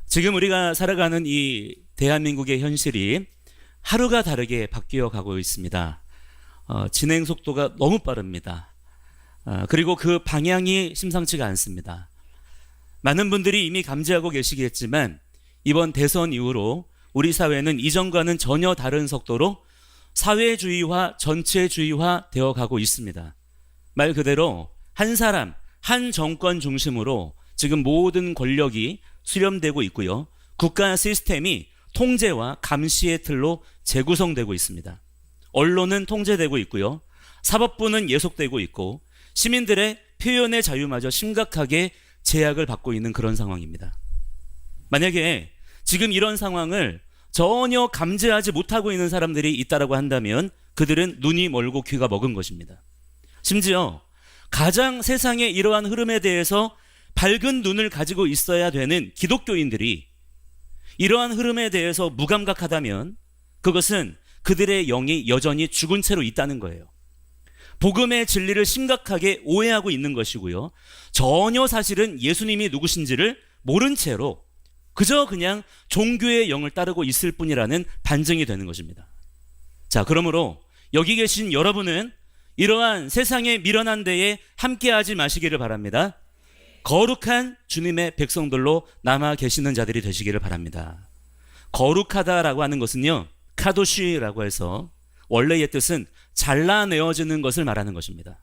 지금 우리가 살아가는 이 대한민국의 현실이 하루가 다르게 바뀌어 가고 있습니다. 진행 속도가 너무 빠릅니다. 그리고 그 방향이 심상치가 않습니다. 많은 분들이 이미 감지하고 계시겠지만 이번 대선 이후로 우리 사회는 이전과는 전혀 다른 속도로 사회주의화, 전체주의화 되어 가고 있습니다. 말 그대로 한 사람, 한 정권 중심으로 지금 모든 권력이 수렴되고 있고요. 국가 시스템이 통제와 감시의 틀로 재구성되고 있습니다. 언론은 통제되고 있고요. 사법부는 예속되고 있고 시민들의 표현의 자유마저 심각하게 제약을 받고 있는 그런 상황입니다. 만약에 지금 이런 상황을 전혀 감지하지 못하고 있는 사람들이 있다고 한다면 그들은 눈이 멀고 귀가 먹은 것입니다. 심지어 가장 세상의 이러한 흐름에 대해서 밝은 눈을 가지고 있어야 되는 기독교인들이 이러한 흐름에 대해서 무감각하다면 그것은 그들의 영이 여전히 죽은 채로 있다는 거예요. 복음의 진리를 심각하게 오해하고 있는 것이고요. 전혀 사실은 예수님이 누구신지를 모른 채로 그저 그냥 종교의 영을 따르고 있을 뿐이라는 반증이 되는 것입니다. 자, 그러므로 여기 계신 여러분은 이러한 세상의 미련한 데에 함께하지 마시기를 바랍니다. 거룩한 주님의 백성들로 남아 계시는 자들이 되시기를 바랍니다. 거룩하다라고 하는 것은요, 카도시라고 해서 원래의 뜻은 잘라내어지는 것을 말하는 것입니다.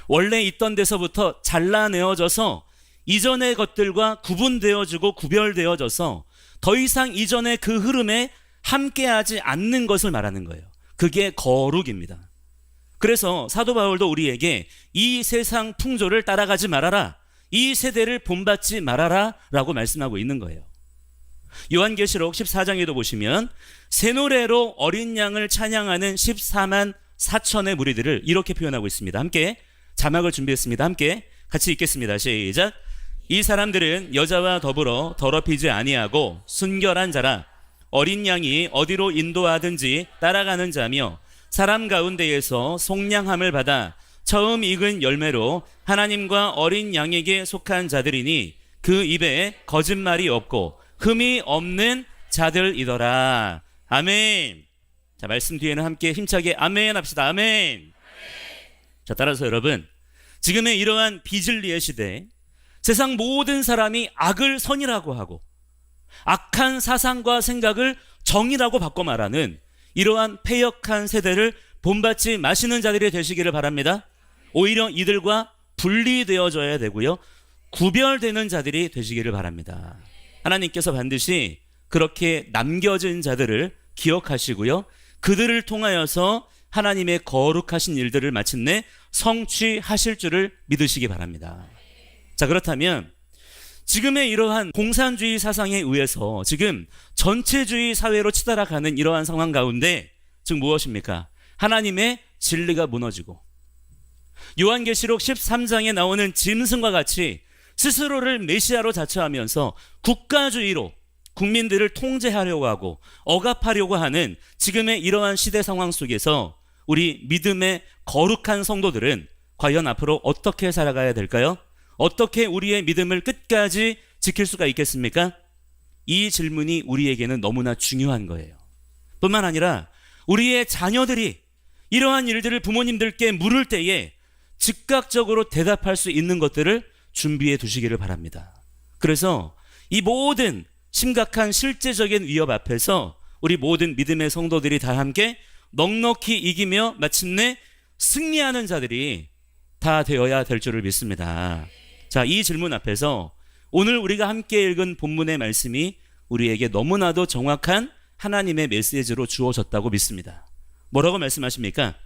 원래 있던 데서부터 잘라내어져서 이전의 것들과 구분되어지고 구별되어져서 더 이상 이전의 그 흐름에 함께하지 않는 것을 말하는 거예요. 그게 거룩입니다. 그래서 사도 바울도 우리에게 이 세상 풍조를 따라가지 말아라, 이 세대를 본받지 말아라 라고 말씀하고 있는 거예요. 요한계시록 14장에도 보시면 새 노래로 어린 양을 찬양하는 14만 4천의 무리들을 이렇게 표현하고 있습니다. 함께 자막을 준비했습니다. 함께 같이 읽겠습니다. 시작. 이 사람들은 여자와 더불어 더럽히지 아니하고 순결한 자라. 어린 양이 어디로 인도하든지 따라가는 자며 사람 가운데에서 속량함을 받아 처음 익은 열매로 하나님과 어린 양에게 속한 자들이니 그 입에 거짓말이 없고 흠이 없는 자들이더라. 아멘. 자, 말씀 뒤에는 함께 힘차게 아멘 합시다. 아멘. 자, 따라서 여러분, 지금의 이러한 비진리의 시대에 세상 모든 사람이 악을 선이라고 하고 악한 사상과 생각을 정의라고 바꿔 말하는 이러한 패역한 세대를 본받지 마시는 자들이 되시기를 바랍니다. 오히려 이들과 분리되어져야 되고요. 구별되는 자들이 되시기를 바랍니다. 하나님께서 반드시 그렇게 남겨진 자들을 기억하시고요. 그들을 통하여서 하나님의 거룩하신 일들을 마침내 성취하실 줄을 믿으시기 바랍니다. 자, 그렇다면 지금의 이러한 공산주의 사상에 의해서 지금 전체주의 사회로 치달아가는 이러한 상황 가운데 즉 무엇입니까? 하나님의 진리가 무너지고 요한계시록 13장에 나오는 짐승과 같이 스스로를 메시아로 자처하면서 국가주의로 국민들을 통제하려고 하고 억압하려고 하는 지금의 이러한 시대 상황 속에서 우리 믿음의 거룩한 성도들은 과연 앞으로 어떻게 살아가야 될까요? 어떻게 우리의 믿음을 끝까지 지킬 수가 있겠습니까? 이 질문이 우리에게는 너무나 중요한 거예요. 뿐만 아니라 우리의 자녀들이 이러한 일들을 부모님들께 물을 때에 즉각적으로 대답할 수 있는 것들을 준비해 두시기를 바랍니다. 그래서 이 모든 심각한 실제적인 위협 앞에서 우리 모든 믿음의 성도들이 다 함께 넉넉히 이기며 마침내 승리하는 자들이 다 되어야 될 줄을 믿습니다. 자, 이 질문 앞에서 오늘 우리가 함께 읽은 본문의 말씀이 우리에게 너무나도 정확한 하나님의 메시지로 주어졌다고 믿습니다. 뭐라고 말씀하십니까?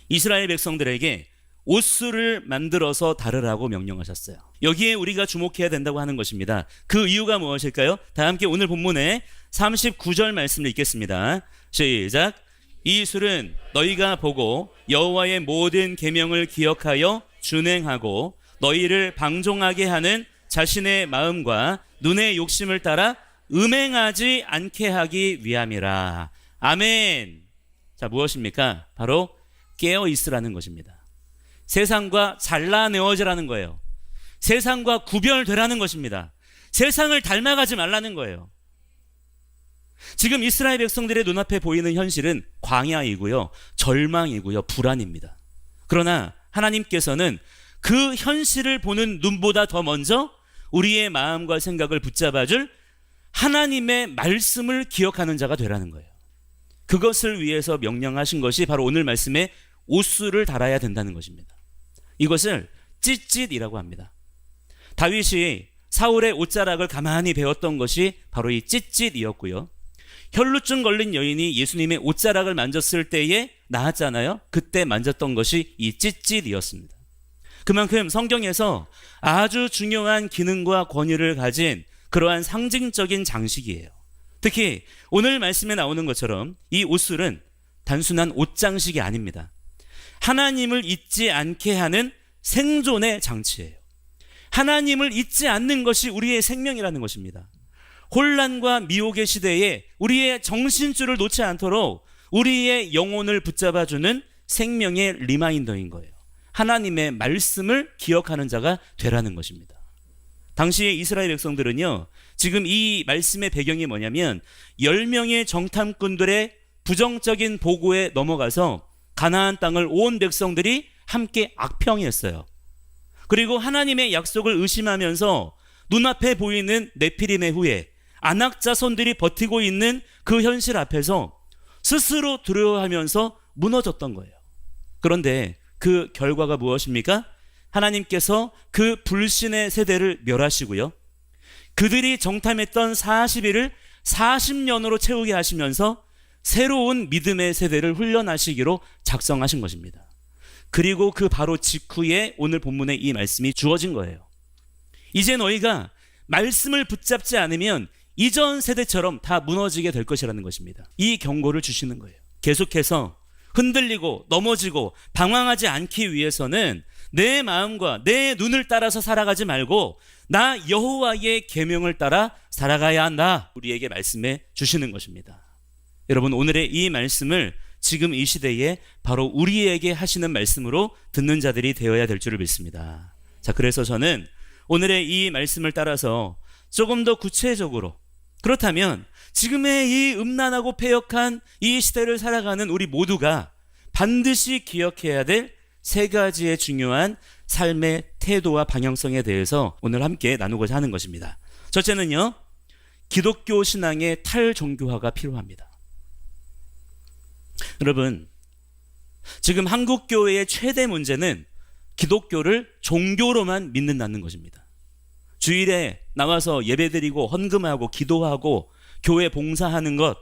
이스라엘 백성들에게 옷수를 만들어서 다르라고 명령하셨어요. 여기에 우리가 주목해야 된다고 하는 것입니다. 그 이유가 무엇일까요? 다 함께 오늘 본문의 39절 말씀을 읽겠습니다. 시작. 이 술은 너희가 보고 여호와의 모든 계명을 기억하여 준행하고 너희를 방종하게 하는 자신의 마음과 눈의 욕심을 따라 음행하지 않게 하기 위함이라. 아멘. 자, 무엇입니까? 바로 깨어 있으라는 것입니다. 세상과 잘라내어지라는 거예요. 세상과 구별되라는 것입니다. 세상을 닮아가지 말라는 거예요. 지금 이스라엘 백성들의 눈앞에 보이는 현실은 광야이고요, 절망이고요, 불안입니다. 그러나 하나님께서는 그 현실을 보는 눈보다 더 먼저 우리의 마음과 생각을 붙잡아줄 하나님의 말씀을 기억하는 자가 되라는 거예요. 그것을 위해서 명령하신 것이 바로 오늘 말씀에 옷수를 달아야 된다는 것입니다. 이것을 찢찢이라고 합니다. 다윗이 사울의 옷자락을 가만히 배웠던 것이 바로 이 찢찢이었고요. 혈루증 걸린 여인이 예수님의 옷자락을 만졌을 때에 나았잖아요. 그때 만졌던 것이 이 찢찢이었습니다. 그만큼 성경에서 아주 중요한 기능과 권위를 가진 그러한 상징적인 장식이에요. 특히 오늘 말씀에 나오는 것처럼 이 옷술은 단순한 옷장식이 아닙니다. 하나님을 잊지 않게 하는 생존의 장치예요. 하나님을 잊지 않는 것이 우리의 생명이라는 것입니다. 혼란과 미혹의 시대에 우리의 정신줄을 놓지 않도록 우리의 영혼을 붙잡아주는 생명의 리마인더인 거예요. 하나님의 말씀을 기억하는 자가 되라는 것입니다. 당시의 이스라엘 백성들은요, 지금 이 말씀의 배경이 뭐냐면 10명의 정탐꾼들의 부정적인 보고에 넘어가서 가나안 땅을 온 백성들이 함께 악평했어요. 그리고 하나님의 약속을 의심하면서 눈앞에 보이는 네피림의 후예, 아낙 자손들이 버티고 있는 그 현실 앞에서 스스로 두려워하면서 무너졌던 거예요. 그런데 그 결과가 무엇입니까? 하나님께서 그 불신의 세대를 멸하시고요, 그들이 정탐했던 40일을 40년으로 채우게 하시면서 새로운 믿음의 세대를 훈련하시기로 작성하신 것입니다. 그리고 그 바로 직후에 오늘 본문의 이 말씀이 주어진 거예요. 이제 너희가 말씀을 붙잡지 않으면 이전 세대처럼 다 무너지게 될 것이라는 것입니다. 이 경고를 주시는 거예요. 계속해서 흔들리고 넘어지고 방황하지 않기 위해서는 내 마음과 내 눈을 따라서 살아가지 말고 나 여호와의 계명을 따라 살아가야 한다. 우리에게 말씀해 주시는 것입니다. 여러분, 오늘의 이 말씀을 지금 이 시대에 바로 우리에게 하시는 말씀으로 듣는 자들이 되어야 될 줄을 믿습니다. 자, 그래서 저는 오늘의 이 말씀을 따라서 조금 더 구체적으로, 그렇다면 지금의 이 음란하고 패역한 이 시대를 살아가는 우리 모두가 반드시 기억해야 될 세 가지의 중요한 삶의 태도와 방향성에 대해서 오늘 함께 나누고자 하는 것입니다. 첫째는요, 기독교 신앙의 탈종교화가 필요합니다. 여러분, 지금 한국 교회의 최대 문제는 기독교를 종교로만 믿는다는 것입니다. 주일에 나와서 예배드리고 헌금하고 기도하고 교회 봉사하는 것,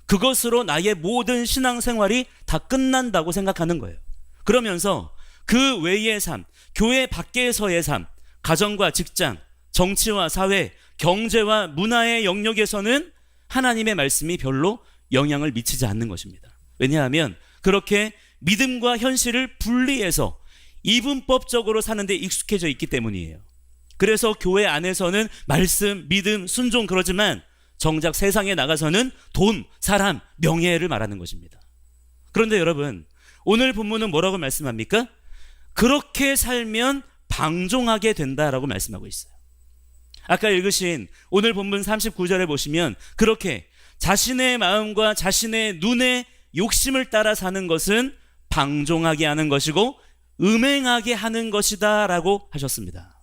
그것으로 나의 모든 신앙생활이 다 끝난다고 생각하는 거예요. 그러면서 그 외의 삶, 교회 밖에서의 삶, 가정과 직장, 정치와 사회, 경제와 문화의 영역에서는 하나님의 말씀이 별로 영향을 미치지 않는 것입니다. 왜냐하면 그렇게 믿음과 현실을 분리해서 이분법적으로 사는 데 익숙해져 있기 때문이에요. 그래서 교회 안에서는 말씀, 믿음, 순종 그러지만 정작 세상에 나가서는 돈, 사람, 명예를 말하는 것입니다. 그런데 여러분, 오늘 본문은 뭐라고 말씀합니까? 그렇게 살면 방종하게 된다라고 말씀하고 있어요. 아까 읽으신 오늘 본문 39절에 보시면 그렇게 자신의 마음과 자신의 눈의 욕심을 따라 사는 것은 방종하게 하는 것이고 음행하게 하는 것이다 라고 하셨습니다.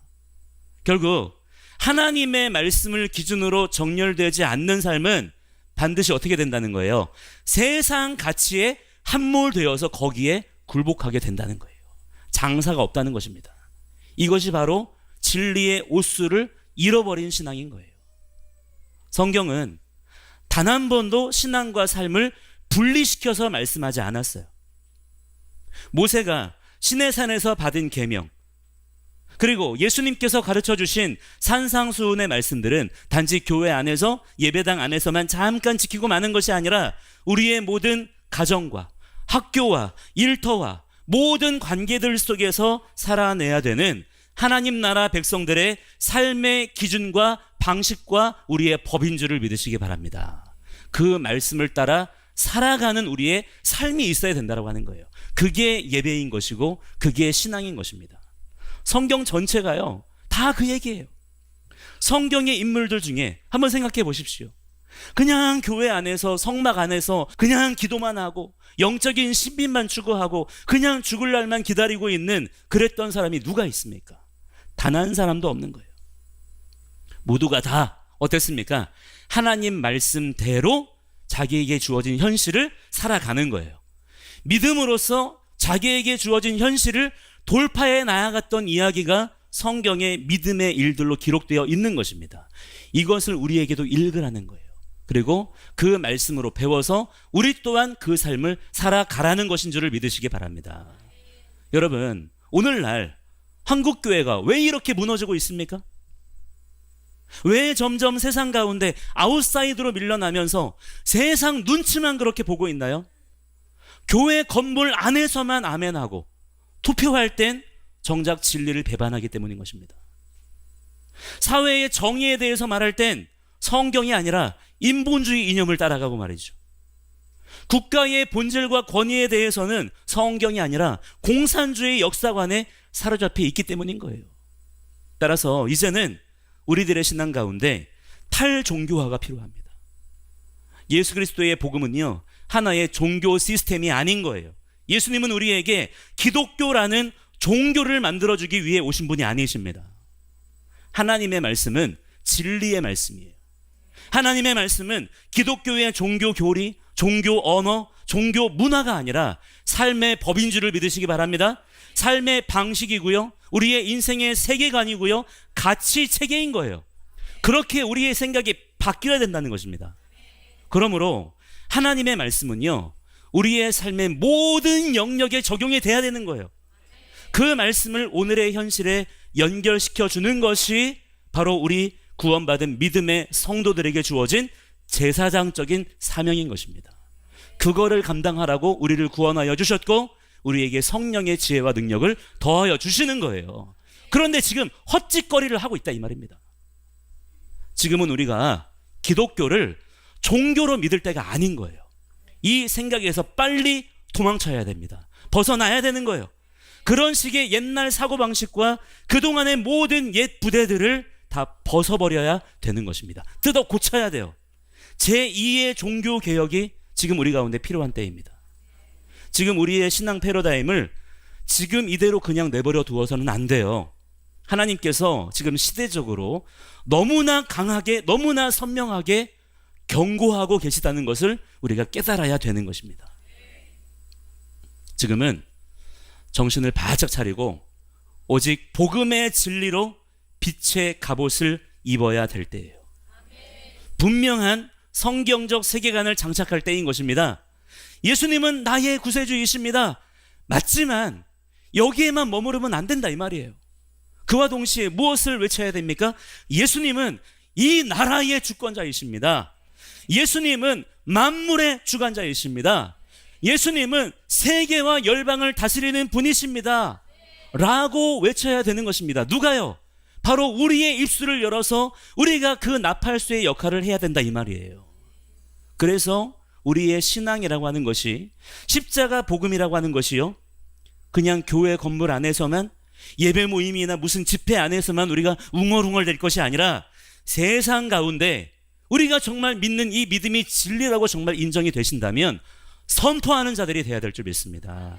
결국 하나님의 말씀을 기준으로 정렬되지 않는 삶은 반드시 어떻게 된다는 거예요? 세상 가치에 함몰되어서 거기에 굴복하게 된다는 거예요. 장사가 없다는 것입니다. 이것이 바로 진리의 옷수를 잃어버린 신앙인 거예요. 성경은 단 한 번도 신앙과 삶을 분리시켜서 말씀하지 않았어요. 모세가 시내산에서 받은 계명, 그리고 예수님께서 가르쳐 주신 산상수훈의 말씀들은 단지 교회 안에서 예배당 안에서만 잠깐 지키고 마는 것이 아니라 우리의 모든 가정과 학교와 일터와 모든 관계들 속에서 살아내야 되는 하나님 나라 백성들의 삶의 기준과 방식과 우리의 법인 줄을 믿으시기 바랍니다. 그 말씀을 따라 살아가는 우리의 삶이 있어야 된다고 하는 거예요. 그게 예배인 것이고 그게 신앙인 것입니다. 성경 전체가요, 다 그 얘기예요. 성경의 인물들 중에 한번 생각해 보십시오. 그냥 교회 안에서, 성막 안에서 그냥 기도만 하고 영적인 신비만 추구하고 그냥 죽을 날만 기다리고 있는 그랬던 사람이 누가 있습니까? 단 한 사람도 없는 거예요. 모두가 다 어땠습니까? 하나님 말씀대로 자기에게 주어진 현실을 살아가는 거예요. 믿음으로써 자기에게 주어진 현실을 돌파해 나아갔던 이야기가 성경의 믿음의 일들로 기록되어 있는 것입니다. 이것을 우리에게도 읽으라는 거예요. 그리고 그 말씀으로 배워서 우리 또한 그 삶을 살아가라는 것인 줄을 믿으시기 바랍니다. 여러분, 오늘날 한국교회가 왜 이렇게 무너지고 있습니까? 왜 점점 세상 가운데 아웃사이드로 밀려나면서 세상 눈치만 그렇게 보고 있나요? 교회 건물 안에서만 아멘하고 투표할 땐 정작 진리를 배반하기 때문인 것입니다. 사회의 정의에 대해서 말할 땐 성경이 아니라 인본주의 이념을 따라가고 말이죠. 국가의 본질과 권위에 대해서는 성경이 아니라 공산주의 역사관에 사로잡혀 있기 때문인 거예요. 따라서 이제는 우리들의 신앙 가운데 탈종교화가 필요합니다. 예수 그리스도의 복음은요, 하나의 종교 시스템이 아닌 거예요. 예수님은 우리에게 기독교라는 종교를 만들어주기 위해 오신 분이 아니십니다. 하나님의 말씀은 진리의 말씀이에요. 하나님의 말씀은 기독교의 종교 교리, 종교 언어, 종교 문화가 아니라 삶의 법인 줄을 믿으시기 바랍니다. 삶의 방식이고요, 우리의 인생의 세계관이고요, 가치 체계인 거예요. 그렇게 우리의 생각이 바뀌어야 된다는 것입니다. 그러므로 하나님의 말씀은요, 우리의 삶의 모든 영역에 적용이 돼야 되는 거예요. 그 말씀을 오늘의 현실에 연결시켜 주는 것이 바로 우리 구원받은 믿음의 성도들에게 주어진 제사장적인 사명인 것입니다. 그거를 감당하라고 우리를 구원하여 주셨고 우리에게 성령의 지혜와 능력을 더하여 주시는 거예요. 그런데 지금 헛짓거리를 하고 있다 이 말입니다. 지금은 우리가 기독교를 종교로 믿을 때가 아닌 거예요. 이 생각에서 빨리 도망쳐야 됩니다. 벗어나야 되는 거예요. 그런 식의 옛날 사고방식과 그동안의 모든 옛 부대들을 다 벗어버려야 되는 것입니다. 뜯어 고쳐야 돼요. 제2의 종교개혁이 지금 우리 가운데 필요한 때입니다. 지금 우리의 신앙 패러다임을 지금 이대로 그냥 내버려 두어서는 안 돼요. 하나님께서 지금 시대적으로 너무나 강하게, 너무나 선명하게 경고하고 계시다는 것을 우리가 깨달아야 되는 것입니다. 지금은 정신을 바짝 차리고 오직 복음의 진리로 빛의 갑옷을 입어야 될 때예요. 분명한 성경적 세계관을 장착할 때인 것입니다. 예수님은 나의 구세주이십니다. 맞지만 여기에만 머무르면 안 된다 이 말이에요. 그와 동시에 무엇을 외쳐야 됩니까? 예수님은 이 나라의 주권자이십니다. 예수님은 만물의 주관자이십니다. 예수님은 세계와 열방을 다스리는 분이십니다. 라고 외쳐야 되는 것입니다. 누가요? 바로 우리의 입술을 열어서 우리가 그 나팔수의 역할을 해야 된다 이 말이에요. 그래서 우리의 신앙이라고 하는 것이, 십자가 복음이라고 하는 것이요, 그냥 교회 건물 안에서만, 예배 모임이나 무슨 집회 안에서만 우리가 웅얼웅얼 될 것이 아니라 세상 가운데 우리가 정말 믿는 이 믿음이 진리라고 정말 인정이 되신다면 선포하는 자들이 되어야 될 줄 믿습니다.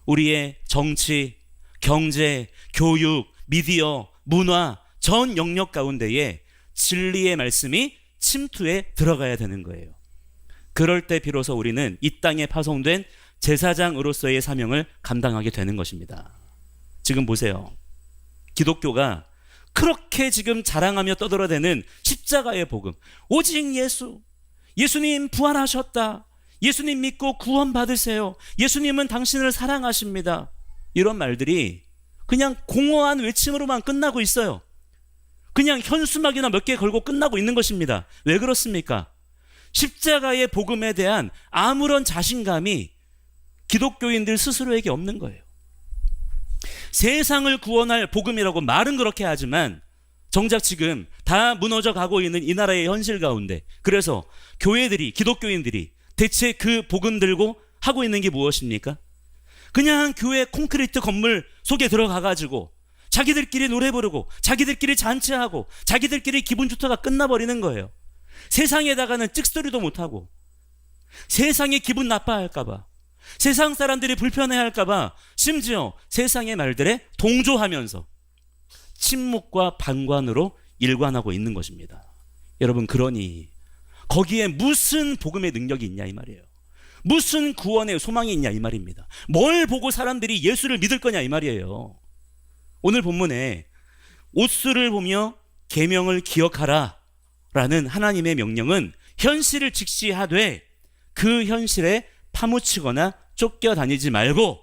우리의 정치, 경제, 교육, 미디어, 문화 전 영역 가운데에 진리의 말씀이 침투해 들어가야 되는 거예요. 그럴 때 비로소 우리는 이 땅에 파송된 제사장으로서의 사명을 감당하게 되는 것입니다. 지금 보세요. 기독교가 그렇게 지금 자랑하며 떠들어대는 십자가의 복음, 오직 예수, 예수님 부활하셨다, 예수님 믿고 구원 받으세요, 예수님은 당신을 사랑하십니다, 이런 말들이 그냥 공허한 외침으로만 끝나고 있어요. 그냥 현수막이나 몇 개 걸고 끝나고 있는 것입니다. 왜 그렇습니까? 십자가의 복음에 대한 아무런 자신감이 기독교인들 스스로에게 없는 거예요. 세상을 구원할 복음이라고 말은 그렇게 하지만 정작 지금 다 무너져 가고 있는 이 나라의 현실 가운데, 그래서 교회들이, 기독교인들이 대체 그 복음 들고 하고 있는 게 무엇입니까? 그냥 교회 콘크리트 건물 속에 들어가가지고 자기들끼리 노래 부르고 자기들끼리 잔치하고 자기들끼리 기분 좋다가 끝나버리는 거예요. 세상에다가는 찍소리도 못하고 세상이 기분 나빠할까봐, 세상 사람들이 불편해할까봐 심지어 세상의 말들에 동조하면서 침묵과 방관으로 일관하고 있는 것입니다. 여러분, 그러니 거기에 무슨 복음의 능력이 있냐 이 말이에요. 무슨 구원의 소망이 있냐 이 말입니다. 뭘 보고 사람들이 예수를 믿을 거냐 이 말이에요. 오늘 본문에 옷수를 보며 계명을 기억하라 라는 하나님의 명령은 현실을 직시하되 그 현실에 파묻히거나 쫓겨다니지 말고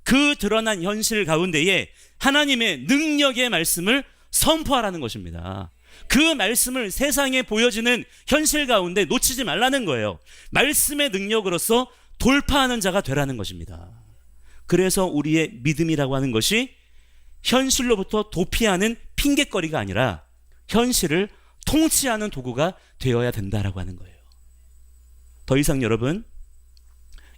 그 드러난 현실 가운데에 하나님의 능력의 말씀을 선포하라는 것입니다. 그 말씀을 세상에 보여지는 현실 가운데 놓치지 말라는 거예요. 말씀의 능력으로서 돌파하는 자가 되라는 것입니다. 그래서 우리의 믿음이라고 하는 것이 현실로부터 도피하는 핑계거리가 아니라 현실을 통치하는 도구가 되어야 된다라고 하는 거예요. 더 이상 여러분,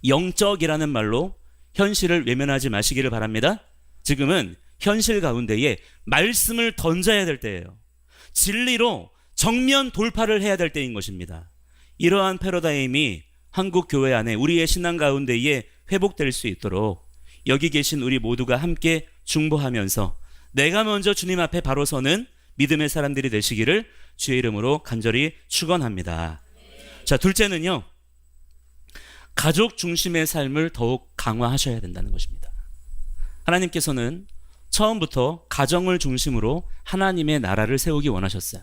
영적이라는 말로 현실을 외면하지 마시기를 바랍니다. 지금은 현실 가운데에 말씀을 던져야 될 때예요. 진리로 정면 돌파를 해야 될 때인 것입니다. 이러한 패러다임이 한국 교회 안에 우리의 신앙 가운데에 회복될 수 있도록 여기 계신 우리 모두가 함께 중보하면서 내가 먼저 주님 앞에 바로 서는 믿음의 사람들이 되시기를 주의 이름으로 간절히 축원합니다. 자, 둘째는요, 가족 중심의 삶을 더욱 강화하셔야 된다는 것입니다. 하나님께서는 처음부터 가정을 중심으로 하나님의 나라를 세우기 원하셨어요.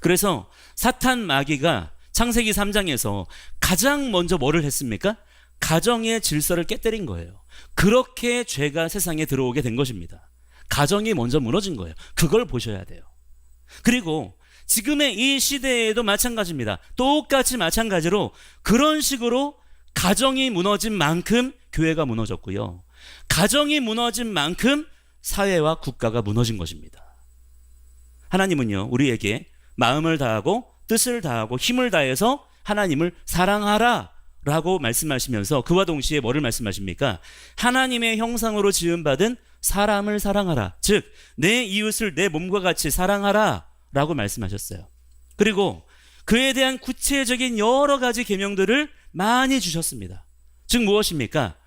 그래서 사탄 마귀가 창세기 3장에서 가장 먼저 뭐를 했습니까? 가정의 질서를 깨뜨린 거예요. 그렇게 죄가 세상에 들어오게 된 것입니다. 가정이 먼저 무너진 거예요. 그걸 보셔야 돼요. 그리고 지금의 이 시대에도 마찬가지입니다. 똑같이 마찬가지로 그런 식으로 가정이 무너진 만큼 교회가 무너졌고요. 가정이 무너진 만큼 사회와 국가가 무너진 것입니다. 하나님은요, 우리에게 마음을 다하고 뜻을 다하고 힘을 다해서 하나님을 사랑하라 라고 말씀하시면서 그와 동시에 뭐를 말씀하십니까? 하나님의 형상으로 지음받은 사람을 사랑하라. 즉, 내 이웃을 내 몸과 같이 사랑하라 라고 말씀하셨어요. 그리고 그에 대한 구체적인 여러 가지 계명들을 많이 주셨습니다. 즉 무엇입니까?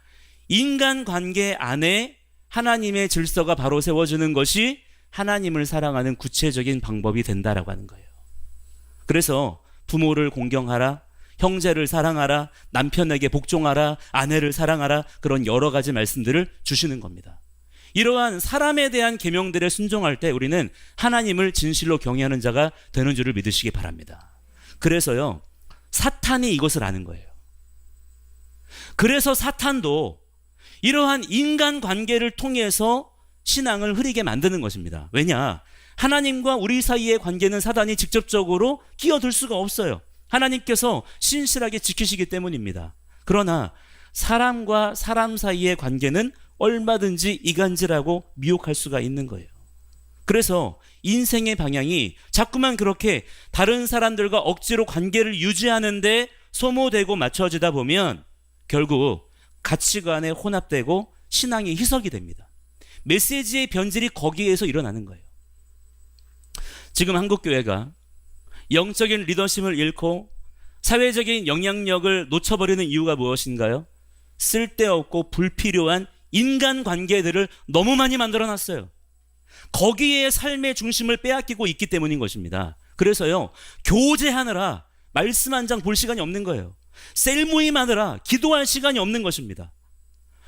인간관계 안에 하나님의 질서가 바로 세워지는 것이 하나님을 사랑하는 구체적인 방법이 된다라고 하는 거예요. 그래서 부모를 공경하라, 형제를 사랑하라, 남편에게 복종하라, 아내를 사랑하라, 그런 여러 가지 말씀들을 주시는 겁니다. 이러한 사람에 대한 계명들에 순종할 때 우리는 하나님을 진실로 경외하는 자가 되는 줄을 믿으시기 바랍니다. 그래서요, 사탄이 이것을 아는 거예요. 그래서 사탄도 이러한 인간관계를 통해서 신앙을 흐리게 만드는 것입니다. 왜냐? 하나님과 우리 사이의 관계는 사단이 직접적으로 끼어들 수가 없어요. 하나님께서 신실하게 지키시기 때문입니다. 그러나 사람과 사람 사이의 관계는 얼마든지 이간질하고 미혹할 수가 있는 거예요. 그래서 인생의 방향이 자꾸만 그렇게 다른 사람들과 억지로 관계를 유지하는데 소모되고 맞춰지다 보면 결국 가치관에 혼합되고 신앙이 희석이 됩니다. 메시지의 변질이 거기에서 일어나는 거예요. 지금 한국교회가 영적인 리더십을 잃고 사회적인 영향력을 놓쳐버리는 이유가 무엇인가요? 쓸데없고 불필요한 인간관계들을 너무 많이 만들어놨어요. 거기에 삶의 중심을 빼앗기고 있기 때문인 것입니다. 그래서요, 교제하느라 말씀 한 장 볼 시간이 없는 거예요. 셀 모임 하느라 기도할 시간이 없는 것입니다.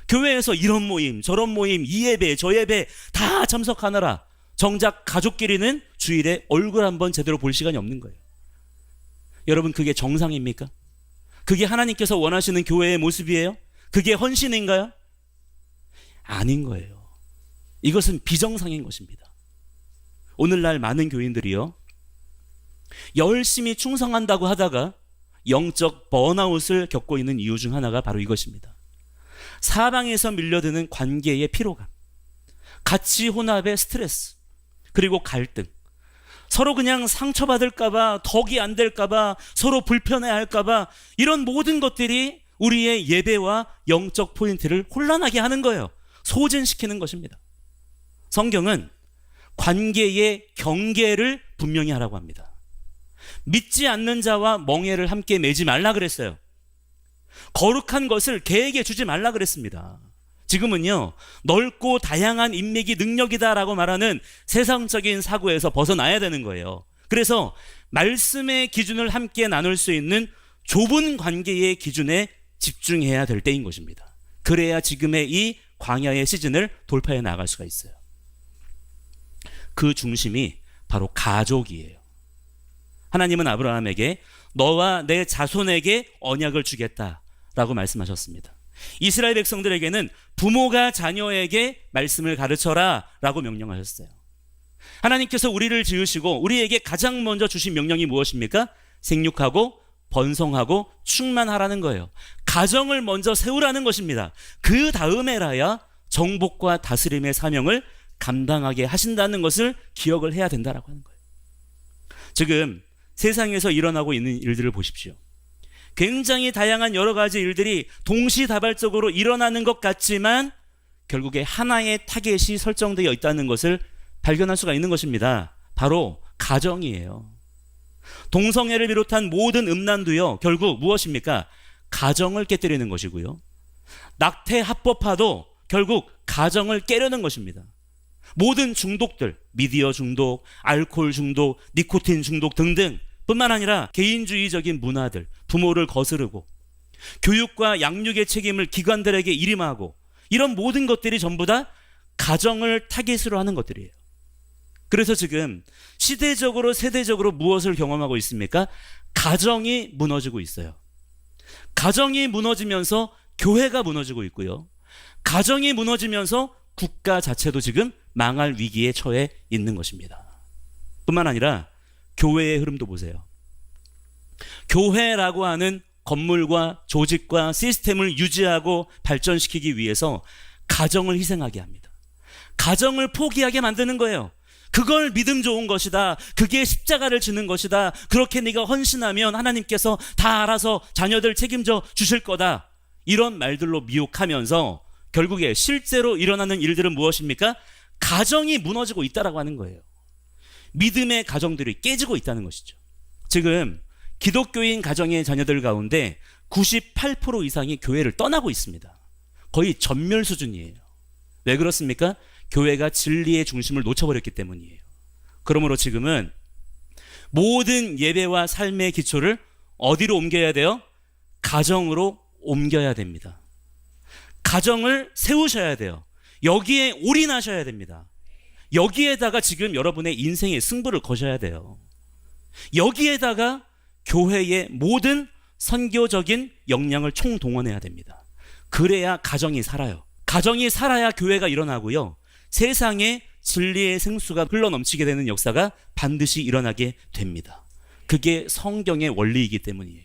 교회에서 이런 모임 저런 모임 이 예배 저 예배 다 참석하느라 정작 가족끼리는 주일에 얼굴 한번 제대로 볼 시간이 없는 거예요. 여러분, 그게 정상입니까? 그게 하나님께서 원하시는 교회의 모습이에요? 그게 헌신인가요? 아닌 거예요. 이것은 비정상인 것입니다. 오늘날 많은 교인들이요, 열심히 충성한다고 하다가 영적 번아웃을 겪고 있는 이유 중 하나가 바로 이것입니다. 사방에서 밀려드는 관계의 피로감, 가치 혼합의 스트레스, 그리고 갈등, 서로 그냥 상처받을까봐, 덕이 안 될까봐, 서로 불편해할까봐, 이런 모든 것들이 우리의 예배와 영적 포인트를 혼란하게 하는 거예요. 소진시키는 것입니다. 성경은 관계의 경계를 분명히 하라고 합니다. 믿지 않는 자와 멍에를 함께 매지 말라 그랬어요. 거룩한 것을 개에게 주지 말라 그랬습니다. 지금은요, 넓고 다양한 인맥이 능력이다라고 말하는 세상적인 사고에서 벗어나야 되는 거예요. 그래서 말씀의 기준을 함께 나눌 수 있는 좁은 관계의 기준에 집중해야 될 때인 것입니다. 그래야 지금의 이 광야의 시즌을 돌파해 나갈 수가 있어요. 그 중심이 바로 가족이에요. 하나님은 아브라함에게 너와 내 자손에게 언약을 주겠다라고 말씀하셨습니다. 이스라엘 백성들에게는 부모가 자녀에게 말씀을 가르쳐라 라고 명령하셨어요. 하나님께서 우리를 지으시고 우리에게 가장 먼저 주신 명령이 무엇입니까? 생육하고 번성하고 충만하라는 거예요. 가정을 먼저 세우라는 것입니다. 그 다음에라야 정복과 다스림의 사명을 감당하게 하신다는 것을 기억을 해야 된다라고 하는 거예요. 지금 세상에서 일어나고 있는 일들을 보십시오. 굉장히 다양한 여러 가지 일들이 동시다발적으로 일어나는 것 같지만 결국에 하나의 타겟이 설정되어 있다는 것을 발견할 수가 있는 것입니다. 바로 가정이에요. 동성애를 비롯한 모든 음란도요, 결국 무엇입니까? 가정을 깨뜨리는 것이고요. 낙태 합법화도 결국 가정을 깨려는 것입니다. 모든 중독들, 미디어 중독, 알코올 중독, 니코틴 중독 등등 뿐만 아니라 개인주의적인 문화들, 부모를 거스르고 교육과 양육의 책임을 기관들에게 일임하고 이런 모든 것들이 전부 다 가정을 타깃으로 하는 것들이에요. 그래서 지금 시대적으로 세대적으로 무엇을 경험하고 있습니까? 가정이 무너지고 있어요. 가정이 무너지면서 교회가 무너지고 있고요. 가정이 무너지면서 국가 자체도 지금 망할 위기에 처해 있는 것입니다. 뿐만 아니라 교회의 흐름도 보세요. 교회라고 하는 건물과 조직과 시스템을 유지하고 발전시키기 위해서 가정을 희생하게 합니다. 가정을 포기하게 만드는 거예요. 그걸 믿음 좋은 것이다. 그게 십자가를 지는 것이다. 그렇게 네가 헌신하면 하나님께서 다 알아서 자녀들 책임져 주실 거다. 이런 말들로 미혹하면서 결국에 실제로 일어나는 일들은 무엇입니까? 가정이 무너지고 있다라고 하는 거예요. 믿음의 가정들이 깨지고 있다는 것이죠. 지금 기독교인 가정의 자녀들 가운데 98% 이상이 교회를 떠나고 있습니다. 거의 전멸 수준이에요. 왜 그렇습니까? 교회가 진리의 중심을 놓쳐버렸기 때문이에요. 그러므로 지금은 모든 예배와 삶의 기초를 어디로 옮겨야 돼요? 가정으로 옮겨야 됩니다. 가정을 세우셔야 돼요. 여기에 올인하셔야 됩니다. 여기에다가 지금 여러분의 인생의 승부를 거셔야 돼요. 여기에다가 교회의 모든 선교적인 역량을 총동원해야 됩니다. 그래야 가정이 살아요. 가정이 살아야 교회가 일어나고요. 세상에 진리의 생수가 흘러넘치게 되는 역사가 반드시 일어나게 됩니다. 그게 성경의 원리이기 때문이에요.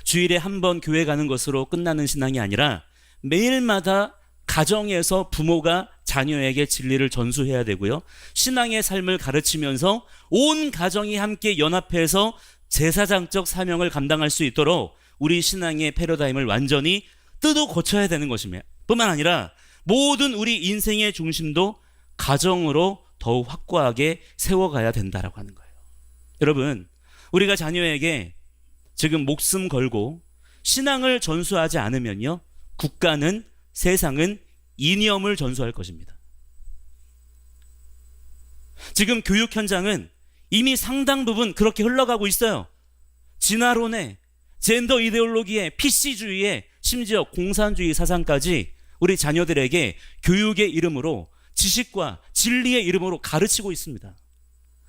주일에 한 번 교회 가는 것으로 끝나는 신앙이 아니라 매일마다 가정에서 부모가 자녀에게 진리를 전수해야 되고요. 신앙의 삶을 가르치면서 온 가정이 함께 연합해서 제사장적 사명을 감당할 수 있도록 우리 신앙의 패러다임을 완전히 뜯어 고쳐야 되는 것입니다. 뿐만 아니라 모든 우리 인생의 중심도 가정으로 더욱 확고하게 세워가야 된다라고 하는 거예요. 여러분, 우리가 자녀에게 지금 목숨 걸고 신앙을 전수하지 않으면요, 국가는, 세상은 이념을 전수할 것입니다. 지금 교육 현장은 이미 상당 부분 그렇게 흘러가고 있어요. 진화론에, 젠더 이데올로기에, PC주의에, 심지어 공산주의 사상까지 우리 자녀들에게 교육의 이름으로, 지식과 진리의 이름으로 가르치고 있습니다.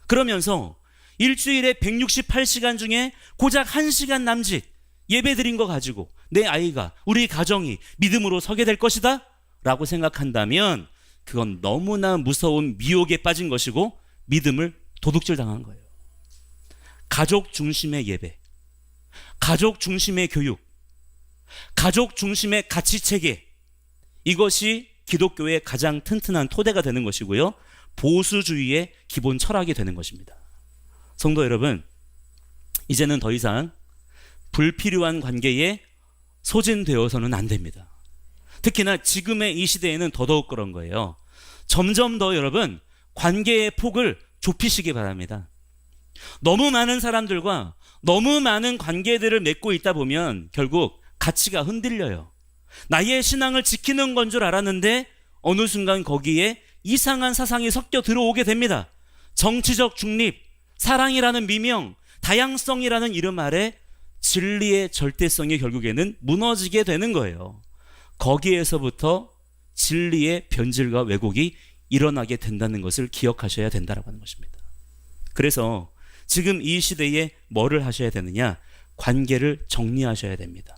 그러면서 일주일에 168시간 중에 고작 1시간 남짓 예배 드린 거 가지고 내 아이가, 우리 가정이 믿음으로 서게 될 것이다 라고 생각한다면 그건 너무나 무서운 미혹에 빠진 것이고 믿음을 도둑질 당한 거예요. 가족 중심의 예배, 가족 중심의 교육, 가족 중심의 가치체계, 이것이 기독교의 가장 튼튼한 토대가 되는 것이고요, 보수주의의 기본 철학이 되는 것입니다. 성도 여러분, 이제는 더 이상 불필요한 관계에 소진되어서는 안 됩니다. 특히나 지금의 이 시대에는 더더욱 그런 거예요. 점점 더 여러분 관계의 폭을 좁히시기 바랍니다. 너무 많은 사람들과 너무 많은 관계들을 맺고 있다 보면 결국 가치가 흔들려요. 나의 신앙을 지키는 건 줄 알았는데 어느 순간 거기에 이상한 사상이 섞여 들어오게 됩니다. 정치적 중립, 사랑이라는 미명, 다양성이라는 이름 아래 진리의 절대성이 결국에는 무너지게 되는 거예요. 거기에서부터 진리의 변질과 왜곡이 일어나게 된다는 것을 기억하셔야 된다고 하는 것입니다. 그래서 지금 이 시대에 뭐를 하셔야 되느냐? 관계를 정리하셔야 됩니다.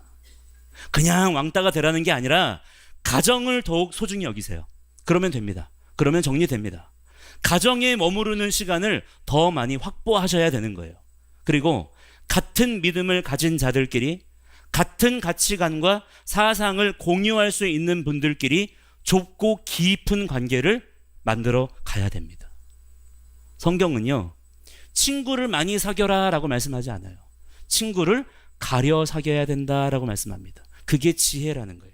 그냥 왕따가 되라는 게 아니라 가정을 더욱 소중히 여기세요. 그러면 됩니다. 그러면 정리됩니다. 가정에 머무르는 시간을 더 많이 확보하셔야 되는 거예요. 그리고 같은 믿음을 가진 자들끼리 같은 가치관과 사상을 공유할 수 있는 분들끼리 좁고 깊은 관계를 만들어 가야 됩니다. 성경은요, 친구를 많이 사귀어라 라고 말씀하지 않아요. 친구를 가려 사귀어야 된다라고 말씀합니다. 그게 지혜라는 거예요.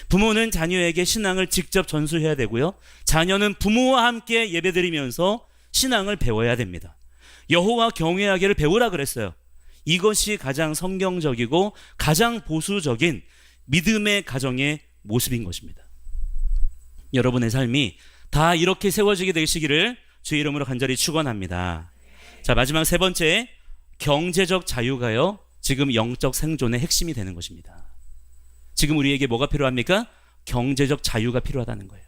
부모는 자녀에게 신앙을 직접 전수해야 되고요. 자녀는 부모와 함께 예배드리면서 신앙을 배워야 됩니다. 여호와 경외하기를 배우라 그랬어요. 이것이 가장 성경적이고 가장 보수적인 믿음의 가정의 모습인 것입니다. 여러분의 삶이 다 이렇게 세워지게 되시기를 주의 이름으로 간절히 축원합니다. 자, 마지막 세 번째, 경제적 자유가요, 지금 영적 생존의 핵심이 되는 것입니다. 지금 우리에게 뭐가 필요합니까? 경제적 자유가 필요하다는 거예요.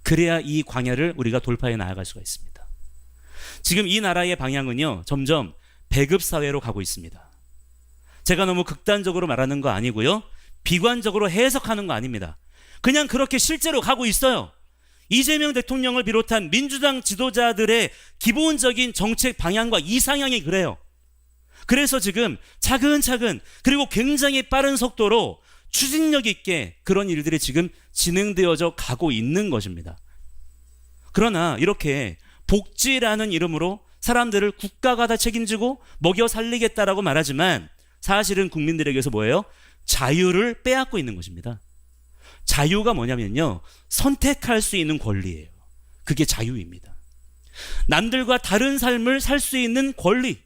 그래야 이 광야를 우리가 돌파해 나아갈 수가 있습니다. 지금 이 나라의 방향은요, 점점 배급 사회로 가고 있습니다. 제가 너무 극단적으로 말하는 거 아니고요, 비관적으로 해석하는 거 아닙니다. 그냥 그렇게 실제로 가고 있어요. 이재명 대통령을 비롯한 민주당 지도자들의 기본적인 정책 방향과 이상향이 그래요. 그래서 지금 차근차근 그리고 굉장히 빠른 속도로 추진력 있게 그런 일들이 지금 진행되어져 가고 있는 것입니다. 그러나 이렇게 복지라는 이름으로 사람들을 국가가 다 책임지고 먹여 살리겠다라고 말하지만 사실은 국민들에게서 뭐예요? 자유를 빼앗고 있는 것입니다. 자유가 뭐냐면요, 선택할 수 있는 권리예요. 그게 자유입니다. 남들과 다른 삶을 살 수 있는 권리,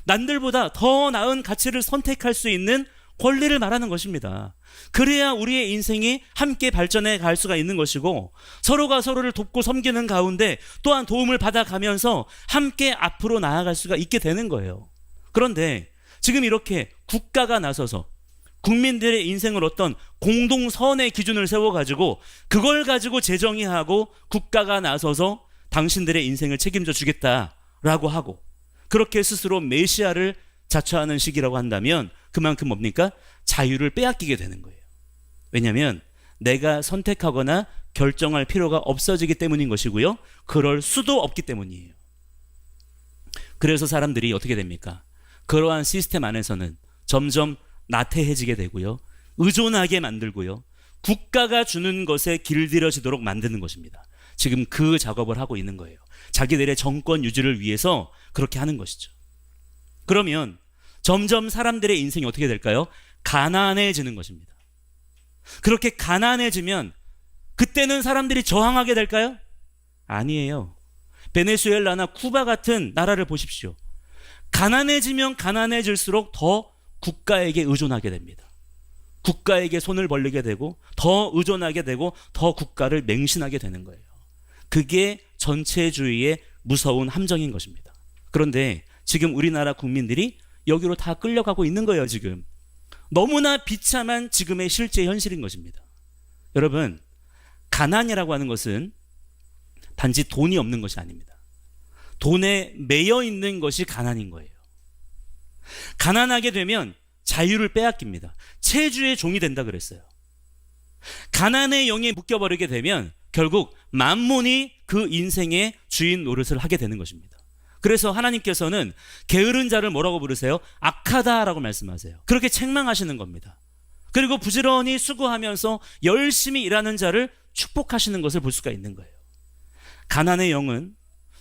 남들보다 더 나은 가치를 선택할 수 있는 권리를 말하는 것입니다. 그래야 우리의 인생이 함께 발전해 갈 수가 있는 것이고, 서로가 서로를 돕고 섬기는 가운데 또한 도움을 받아가면서 함께 앞으로 나아갈 수가 있게 되는 거예요. 그런데 지금 이렇게 국가가 나서서 국민들의 인생을 어떤 공동선의 기준을 세워가지고 그걸 가지고 재정의하고 국가가 나서서 당신들의 인생을 책임져 주겠다라고 하고 그렇게 스스로 메시아를 자처하는 시기라고 한다면 그만큼 뭡니까? 자유를 빼앗기게 되는 거예요. 왜냐하면 내가 선택하거나 결정할 필요가 없어지기 때문인 것이고요. 그럴 수도 없기 때문이에요. 그래서 사람들이 어떻게 됩니까? 그러한 시스템 안에서는 점점 나태해지게 되고요. 의존하게 만들고요. 국가가 주는 것에 길들여지도록 만드는 것입니다. 지금 그 작업을 하고 있는 거예요. 자기들의 정권 유지를 위해서 그렇게 하는 것이죠. 그러면 점점 사람들의 인생이 어떻게 될까요? 가난해지는 것입니다. 그렇게 가난해지면 그때는 사람들이 저항하게 될까요? 아니에요. 베네수엘라나 쿠바 같은 나라를 보십시오. 가난해지면 가난해질수록 더 국가에게 의존하게 됩니다. 국가에게 손을 벌리게 되고 더 의존하게 되고 더 국가를 맹신하게 되는 거예요. 그게 전체주의의 무서운 함정인 것입니다. 그런데 지금 우리나라 국민들이 여기로 다 끌려가고 있는 거예요. 지금 너무나 비참한 지금의 실제 현실인 것입니다. 여러분, 가난이라고 하는 것은 단지 돈이 없는 것이 아닙니다. 돈에 매여 있는 것이 가난인 거예요. 가난하게 되면 자유를 빼앗깁니다. 체주의 종이 된다 그랬어요. 가난의 영에 묶여버리게 되면 결국 만몬이 그 인생의 주인 노릇을 하게 되는 것입니다. 그래서 하나님께서는 게으른 자를 뭐라고 부르세요? 악하다라고 말씀하세요. 그렇게 책망하시는 겁니다. 그리고 부지런히 수고하면서 열심히 일하는 자를 축복하시는 것을 볼 수가 있는 거예요. 가난의 영은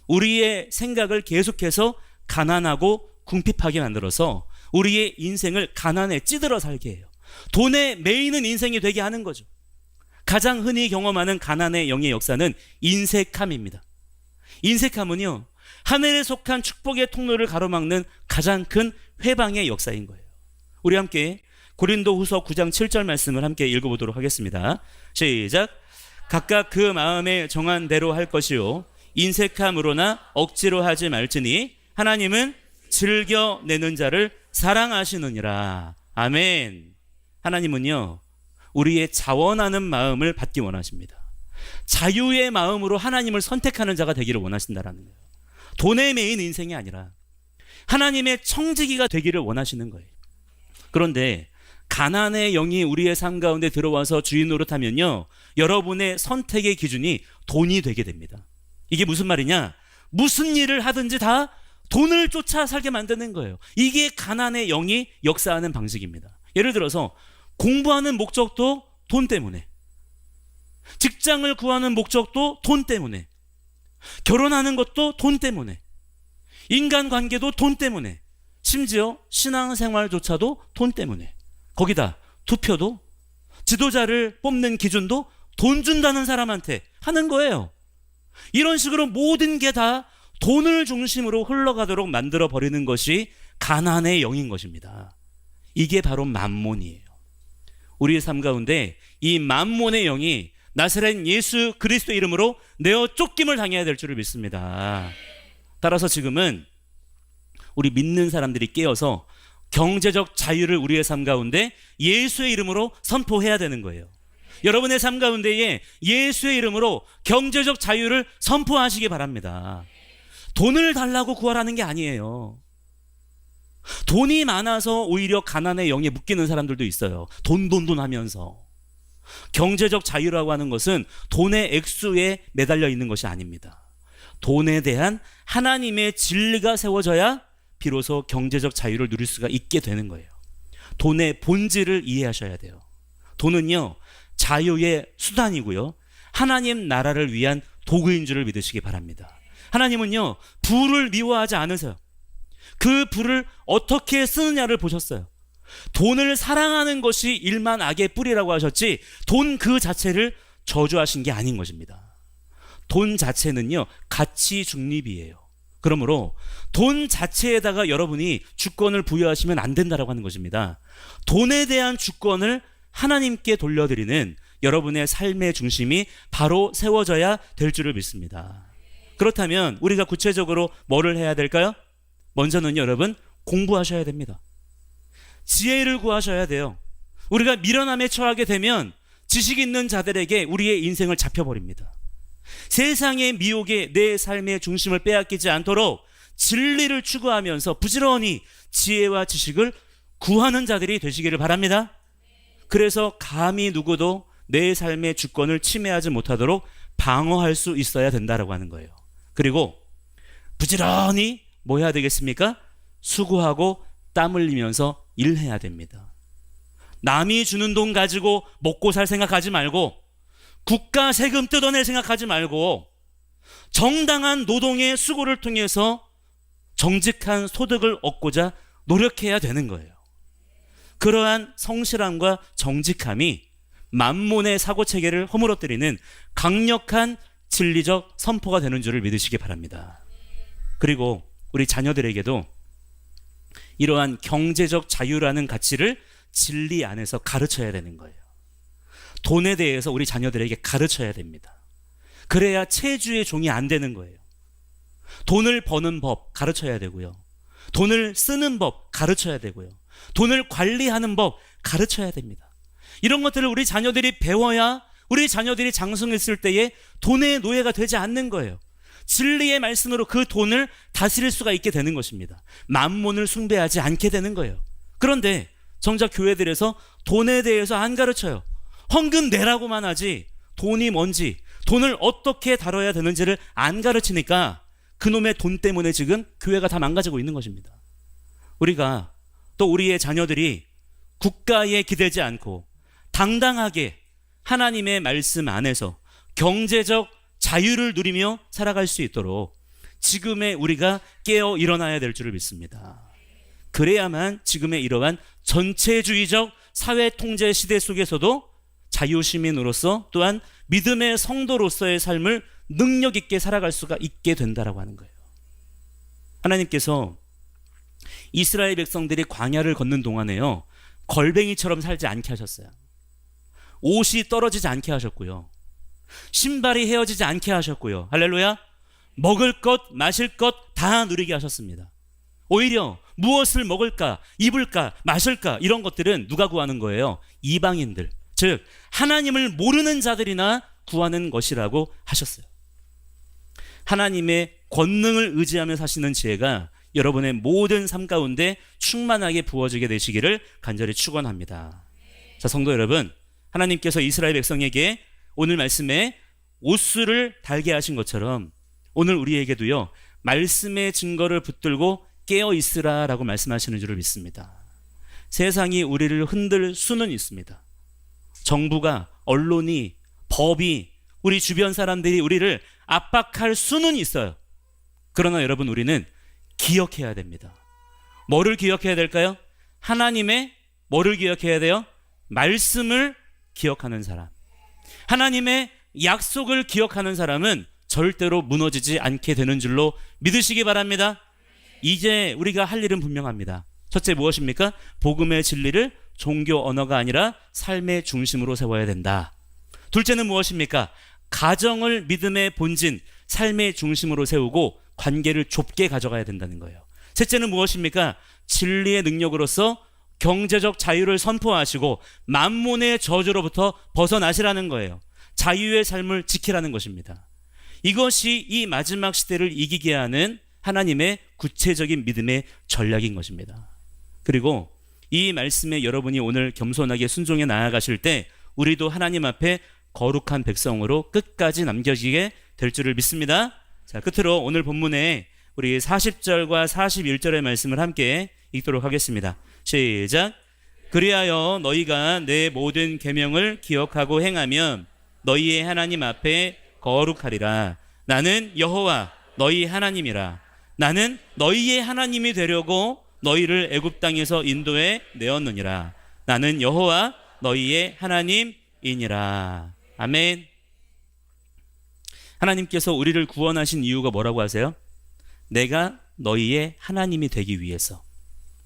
우리의 생각을 계속해서 가난하고 궁핍하게 만들어서 우리의 인생을 가난에 찌들어 살게 해요. 돈에 매이는 인생이 되게 하는 거죠. 가장 흔히 경험하는 가난의 영의 역사는 인색함입니다. 인색함은요, 하늘에 속한 축복의 통로를 가로막는 가장 큰 회방의 역사인 거예요. 우리 함께 고린도후서 9장 7절 말씀을 함께 읽어보도록 하겠습니다. 시작. 각각 그 마음에 정한 대로 할 것이요 인색함으로나 억지로 하지 말지니 하나님은 즐겨 내는 자를 사랑하시느니라. 아멘. 하나님은요, 우리의 자원하는 마음을 받기 원하십니다. 자유의 마음으로 하나님을 선택하는 자가 되기를 원하신다라는 거예요. 돈에 매인 인생이 아니라 하나님의 청지기가 되기를 원하시는 거예요. 그런데 가난의 영이 우리의 삶 가운데 들어와서 주인 노릇하면요, 여러분의 선택의 기준이 돈이 되게 됩니다. 이게 무슨 말이냐? 무슨 일을 하든지 다 돈을 쫓아 살게 만드는 거예요. 이게 가난의 영이 역사하는 방식입니다. 예를 들어서 공부하는 목적도 돈 때문에, 직장을 구하는 목적도 돈 때문에, 결혼하는 것도 돈 때문에, 인간관계도 돈 때문에, 심지어 신앙생활조차도 돈 때문에, 거기다 투표도, 지도자를 뽑는 기준도 돈 준다는 사람한테 하는 거예요. 이런 식으로 모든 게 다 돈을 중심으로 흘러가도록 만들어 버리는 것이 가난의 영인 것입니다. 이게 바로 맘몬이에요. 우리의 삶 가운데 이 맘몬의 영이 나사렛 예수 그리스도 이름으로 내어 쫓김을 당해야 될 줄을 믿습니다. 따라서 지금은 우리 믿는 사람들이 깨어서 경제적 자유를 우리의 삶 가운데 예수의 이름으로 선포해야 되는 거예요. 여러분의 삶 가운데에 예수의 이름으로 경제적 자유를 선포하시기 바랍니다. 돈을 달라고 구하라는 게 아니에요. 돈이 많아서 오히려 가난의 영에 묶이는 사람들도 있어요. 돈 하면서. 경제적 자유라고 하는 것은 돈의 액수에 매달려 있는 것이 아닙니다. 돈에 대한 하나님의 진리가 세워져야 비로소 경제적 자유를 누릴 수가 있게 되는 거예요. 돈의 본질을 이해하셔야 돼요. 돈은요, 자유의 수단이고요, 하나님 나라를 위한 도구인 줄을 믿으시기 바랍니다. 하나님은요, 부를 미워하지 않으세요. 그 부를 어떻게 쓰느냐를 보셨어요. 돈을 사랑하는 것이 일만 악의 뿌리라고 하셨지, 돈 그 자체를 저주하신 게 아닌 것입니다. 돈 자체는요, 가치 중립이에요. 그러므로 돈 자체에다가 여러분이 주권을 부여하시면 안 된다라고 하는 것입니다. 돈에 대한 주권을 하나님께 돌려드리는 여러분의 삶의 중심이 바로 세워져야 될 줄을 믿습니다. 그렇다면 우리가 구체적으로 뭐를 해야 될까요? 먼저는 여러분, 공부하셔야 됩니다. 지혜를 구하셔야 돼요. 우리가 미련함에 처하게 되면 지식 있는 자들에게 우리의 인생을 잡혀버립니다. 세상의 미혹에 내 삶의 중심을 빼앗기지 않도록 진리를 추구하면서 부지런히 지혜와 지식을 구하는 자들이 되시기를 바랍니다. 그래서 감히 누구도 내 삶의 주권을 침해하지 못하도록 방어할 수 있어야 된다라고 하는 거예요. 그리고 부지런히 뭐 해야 되겠습니까? 수고하고 땀 흘리면서 일해야 됩니다. 남이 주는 돈 가지고 먹고 살 생각하지 말고, 국가 세금 뜯어낼 생각하지 말고, 정당한 노동의 수고를 통해서 정직한 소득을 얻고자 노력해야 되는 거예요. 그러한 성실함과 정직함이 만몬의 사고체계를 허물어뜨리는 강력한 진리적 선포가 되는 줄을 믿으시기 바랍니다. 그리고 우리 자녀들에게도 이러한 경제적 자유라는 가치를 진리 안에서 가르쳐야 되는 거예요. 돈에 대해서 우리 자녀들에게 가르쳐야 됩니다. 그래야 체주의 종이 안 되는 거예요. 돈을 버는 법 가르쳐야 되고요, 돈을 쓰는 법 가르쳐야 되고요, 돈을 관리하는 법 가르쳐야 됩니다. 이런 것들을 우리 자녀들이 배워야 우리 자녀들이 장성했을 때에 돈의 노예가 되지 않는 거예요. 진리의 말씀으로 그 돈을 다스릴 수가 있게 되는 것입니다. 만몬을 숭배하지 않게 되는 거예요. 그런데 정작 교회들에서 돈에 대해서 안 가르쳐요. 헌금 내라고만 하지 돈이 뭔지, 돈을 어떻게 다뤄야 되는지를 안 가르치니까 그놈의 돈 때문에 지금 교회가 다 망가지고 있는 것입니다. 우리가 또 우리의 자녀들이 국가에 기대지 않고 당당하게 하나님의 말씀 안에서 경제적 자유를 누리며 살아갈 수 있도록 지금의 우리가 깨어 일어나야 될 줄을 믿습니다. 그래야만 지금의 이러한 전체주의적 사회 통제 시대 속에서도 자유시민으로서 또한 믿음의 성도로서의 삶을 능력 있게 살아갈 수가 있게 된다라고 하는 거예요. 하나님께서 이스라엘 백성들이 광야를 걷는 동안에요, 걸뱅이처럼 살지 않게 하셨어요. 옷이 떨어지지 않게 하셨고요, 신발이 헤어지지 않게 하셨고요, 할렐루야, 먹을 것 마실 것 다 누리게 하셨습니다. 오히려 무엇을 먹을까 입을까 마실까 이런 것들은 누가 구하는 거예요? 이방인들, 즉 하나님을 모르는 자들이나 구하는 것이라고 하셨어요. 하나님의 권능을 의지하며 사시는 지혜가 여러분의 모든 삶 가운데 충만하게 부어지게 되시기를 간절히 축원합니다. 자, 성도 여러분, 하나님께서 이스라엘 백성에게 오늘 말씀에 옷수를 달게 하신 것처럼 오늘 우리에게도요, 말씀의 증거를 붙들고 깨어 있으라라고 말씀하시는 줄을 믿습니다. 세상이 우리를 흔들 수는 있습니다. 정부가, 언론이, 법이, 우리 주변 사람들이 우리를 압박할 수는 있어요. 그러나 여러분, 우리는 기억해야 됩니다. 뭐를 기억해야 될까요? 하나님의 뭐를 기억해야 돼요? 말씀을 기억하는 사람. 하나님의 약속을 기억하는 사람은 절대로 무너지지 않게 되는 줄로 믿으시기 바랍니다. 이제 우리가 할 일은 분명합니다. 첫째 무엇입니까? 복음의 진리를 종교 언어가 아니라 삶의 중심으로 세워야 된다. 둘째는 무엇입니까? 가정을 믿음의 본진, 삶의 중심으로 세우고 관계를 좁게 가져가야 된다는 거예요. 셋째는 무엇입니까? 진리의 능력으로서 경제적 자유를 선포하시고 만몬의 저주로부터 벗어나시라는 거예요. 자유의 삶을 지키라는 것입니다. 이것이 이 마지막 시대를 이기게 하는 하나님의 구체적인 믿음의 전략인 것입니다. 그리고 이 말씀에 여러분이 오늘 겸손하게 순종해 나아가실 때 우리도 하나님 앞에 거룩한 백성으로 끝까지 남겨지게 될 줄을 믿습니다. 자, 끝으로 오늘 본문에 우리 40절과 41절의 말씀을 함께 읽도록 하겠습니다. 시작. 그리하여 너희가 내 모든 계명을 기억하고 행하면 너희의 하나님 앞에 거룩하리라. 나는 여호와 너희 하나님이라. 나는 너희의 하나님이 되려고 너희를 애굽 땅에서 인도해 내었느니라. 나는 여호와 너희의 하나님이니라. 아멘. 하나님께서 우리를 구원하신 이유가 뭐라고 하세요? 내가 너희의 하나님이 되기 위해서.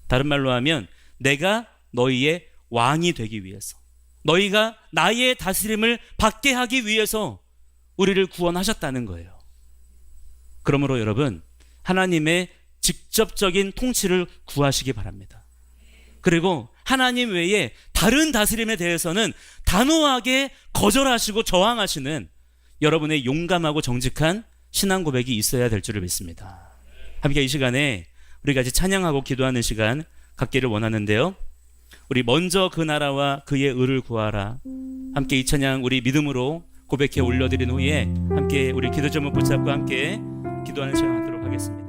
다른 말로 하면 내가 너희의 왕이 되기 위해서, 너희가 나의 다스림을 받게 하기 위해서 우리를 구원하셨다는 거예요. 그러므로 여러분, 하나님의 직접적인 통치를 구하시기 바랍니다. 그리고 하나님 외에 다른 다스림에 대해서는 단호하게 거절하시고 저항하시는 여러분의 용감하고 정직한 신앙 고백이 있어야 될 줄을 믿습니다. 함께 이 시간에 우리 같이 찬양하고 기도하는 시간 갖기를 원하는데요, 우리 먼저 그 나라와 그의 의를 구하라. 함께 이 찬양 우리 믿음으로 고백해 올려드린 후에 함께 우리 기도 제목 붙잡고 함께 기도하는 시간 갖도록 하겠습니다.